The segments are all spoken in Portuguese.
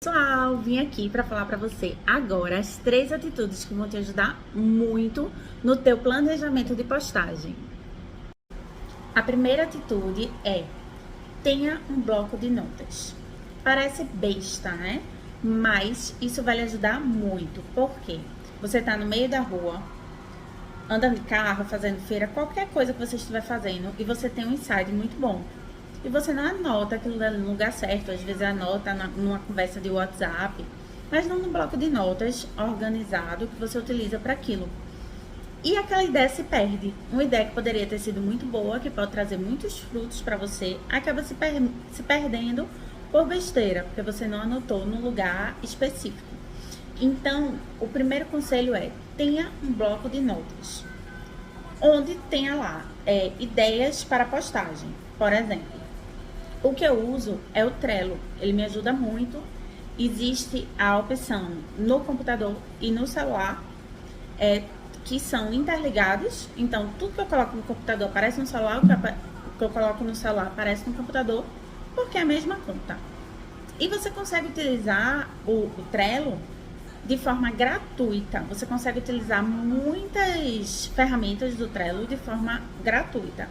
Pessoal, vim aqui para falar para você agora as 3 atitudes que vão te ajudar muito no teu planejamento de postagem. A primeira atitude é: tenha um bloco de notas. Parece besta, né? Mas isso vai lhe ajudar muito. Por quê? Você tá no meio da rua, andando de carro, fazendo feira, qualquer coisa que você estiver fazendo, e você tem um insight muito bom. E você não anota aquilo no lugar certo, às vezes anota numa conversa de WhatsApp, mas não no bloco de notas organizado que você utiliza para aquilo. E aquela ideia se perde. Uma ideia que poderia ter sido muito boa, que pode trazer muitos frutos para você, acaba se perdendo por besteira, porque você não anotou no lugar específico. Então, o primeiro conselho é: tenha um bloco de notas, onde tenha lá ideias para postagem. Por exemplo, o que eu uso é o Trello, ele me ajuda muito. Existe a opção no computador e no celular, que são interligados. Então, tudo que eu coloco no computador aparece no celular, o que eu coloco no celular aparece no computador, porque é a mesma conta. E você consegue utilizar o Trello de forma gratuita. Você consegue utilizar muitas ferramentas do Trello de forma gratuita.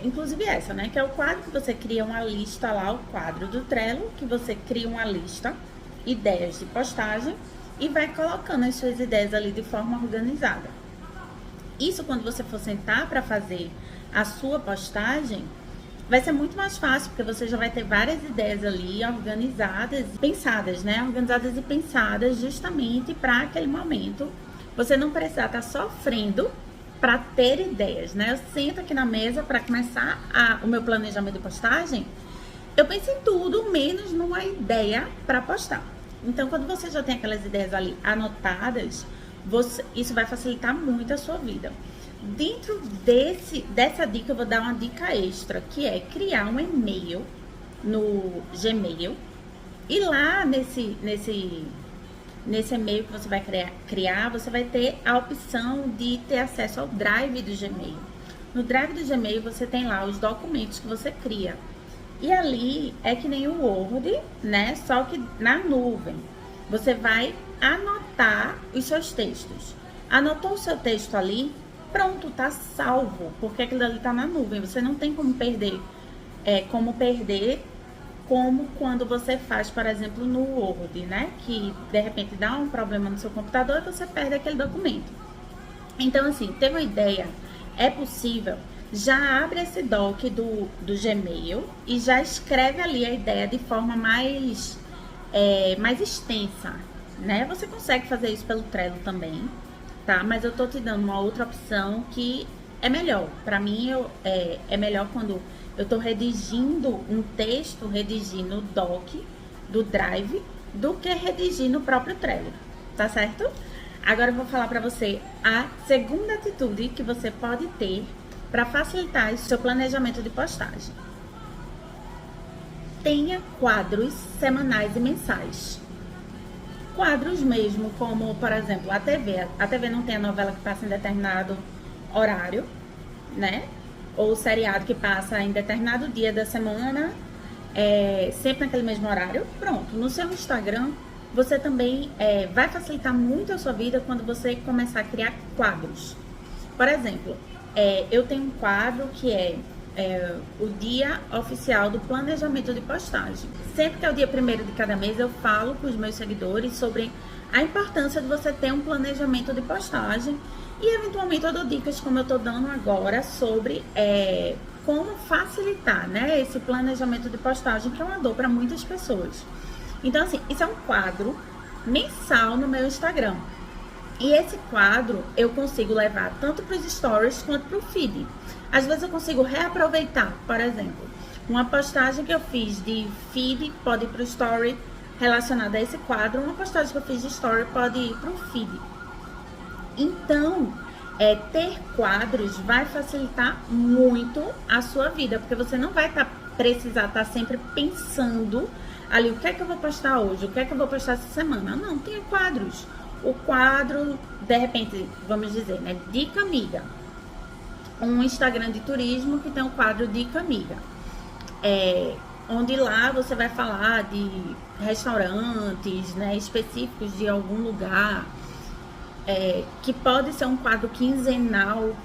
Inclusive essa, né? Que é o quadro que você cria uma lista lá, o quadro do Trello, que você cria uma lista, ideias de postagem, e vai colocando as suas ideias ali de forma organizada. Isso, quando você for sentar para fazer a sua postagem, vai ser muito mais fácil, porque você já vai ter várias ideias ali organizadas, pensadas, né? Organizadas e pensadas justamente para aquele momento. Você não precisar estar sofrendo para ter ideias, né? Eu sento aqui na mesa para começar o meu planejamento de postagem, eu penso em tudo menos numa ideia para postar. Então, quando você já tem aquelas ideias ali anotadas, isso vai facilitar muito a sua vida. Dentro dessa dica, eu vou dar uma dica extra, que é criar um e-mail no Gmail. E lá nesse e-mail que você vai criar, você vai ter a opção de ter acesso ao Drive do Gmail. No Drive do Gmail, você tem lá os documentos que você cria. E ali é que nem o Word, né? Só que na nuvem. Você vai anotar os seus textos. Anotou o seu texto ali, pronto, tá salvo, porque aquilo ali tá na nuvem. Você não tem como perder, como quando você faz, por exemplo, no Word, né? Que de repente dá um problema no seu computador e você perde aquele documento. Então, assim, ter uma ideia é possível. Já abre esse doc do Gmail e já escreve ali a ideia de forma mais extensa, né? Você consegue fazer isso pelo Trello também, tá? Mas eu tô te dando uma outra opção que é melhor. Pra mim, é melhor quando eu tô redigindo um texto, redigir no doc do Drive, do que redigir no próprio Trello, tá certo? Agora eu vou falar pra você a segunda atitude que você pode ter para facilitar o seu planejamento de postagem. Tenha quadros semanais e mensais. Quadros mesmo, como, por exemplo, a TV. A TV não tem a novela que passa em determinado horário, né? Ou o seriado que passa em determinado dia da semana, sempre naquele mesmo horário. Pronto, no seu Instagram, você também vai facilitar muito a sua vida quando você começar a criar quadros. Por exemplo, eu tenho um quadro que é o dia oficial do planejamento de postagem. Sempre que é o dia 1º de cada mês, eu falo com os meus seguidores sobre a importância de você ter um planejamento de postagem e, eventualmente, eu dou dicas, como eu estou dando agora, sobre como facilitar, né, esse planejamento de postagem, que é uma dor para muitas pessoas. Então, assim, isso é um quadro mensal no meu Instagram. E esse quadro eu consigo levar tanto para os stories quanto para o feed. Às vezes eu consigo reaproveitar, por exemplo, uma postagem que eu fiz de feed pode ir para o story relacionada a esse quadro, uma postagem que eu fiz de story pode ir para o feed. Então, ter quadros vai facilitar muito a sua vida, porque você não vai precisar estar sempre pensando ali, o que é que eu vou postar hoje, o que é que eu vou postar essa semana. Não, tenha quadros. O quadro, de repente, vamos dizer, né, Dica Amiga. Um Instagram de turismo que tem um quadro Dica Amiga. onde lá você vai falar de restaurantes, né, específicos de algum lugar, que pode ser um quadro quinzenal,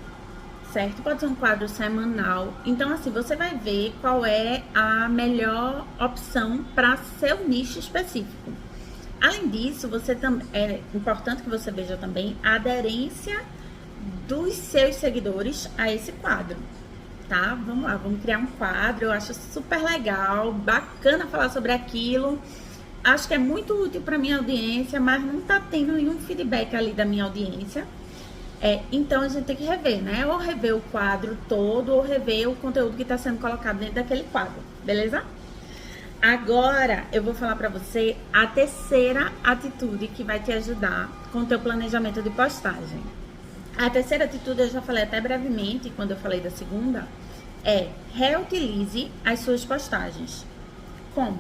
certo? Pode ser um quadro semanal. Então, assim, você vai ver qual é a melhor opção para seu nicho específico. Além disso, é importante que você veja também a aderência dos seus seguidores a esse quadro, tá? Vamos lá, vamos criar um quadro. Eu acho super legal, bacana falar sobre aquilo. Acho que é muito útil para minha audiência, mas não tá tendo nenhum feedback ali da minha audiência. Então a gente tem que rever, né? Ou rever o quadro todo, ou rever o conteúdo que está sendo colocado dentro daquele quadro, beleza? Agora eu vou falar para você a terceira atitude que vai te ajudar com o teu planejamento de postagem. A terceira atitude eu já falei até brevemente quando eu falei da segunda, reutilize as suas postagens. Como?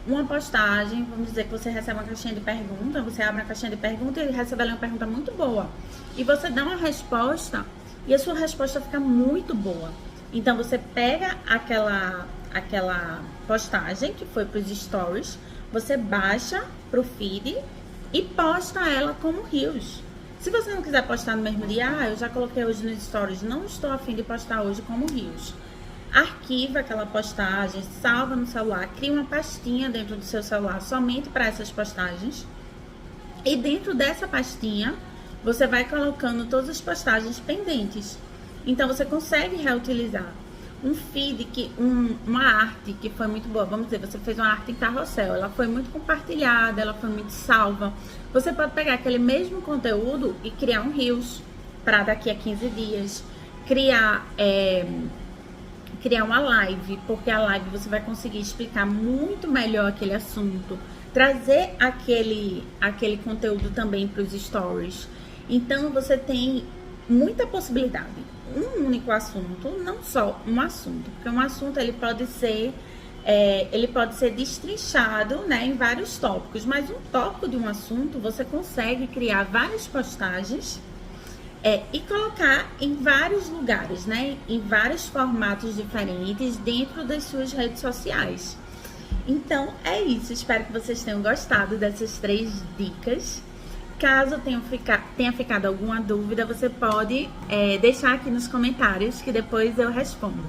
Uma postagem, vamos dizer que você recebe uma caixinha de pergunta, você abre a caixinha de pergunta e recebe ali uma pergunta muito boa. E você dá uma resposta e a sua resposta fica muito boa. Então você pega aquela postagem que foi para os stories, você baixa para o feed e posta ela como Reels. Se você não quiser postar no mesmo dia, eu já coloquei hoje nos stories, não estou a fim de postar hoje como Reels. Arquiva aquela postagem, salva no celular, cria uma pastinha dentro do seu celular somente para essas postagens. E dentro dessa pastinha, você vai colocando todas as postagens pendentes. Então, você consegue reutilizar um feed, uma arte que foi muito boa. Vamos dizer, você fez uma arte em carrossel, ela foi muito compartilhada, ela foi muito salva. Você pode pegar aquele mesmo conteúdo e criar um Reels para daqui a 15 dias. Criar uma live, porque a live você vai conseguir explicar muito melhor aquele assunto, trazer aquele conteúdo também para os stories. Então você tem muita possibilidade. Um único assunto, não só um assunto, porque um assunto ele pode ser destrinchado, né, em vários tópicos, mas um tópico de um assunto você consegue criar várias postagens e colocar em vários lugares, né? Em vários formatos diferentes dentro das suas redes sociais. Então, é isso. Espero que vocês tenham gostado dessas 3 dicas. Caso tenha ficado alguma dúvida, você pode deixar aqui nos comentários que depois eu respondo.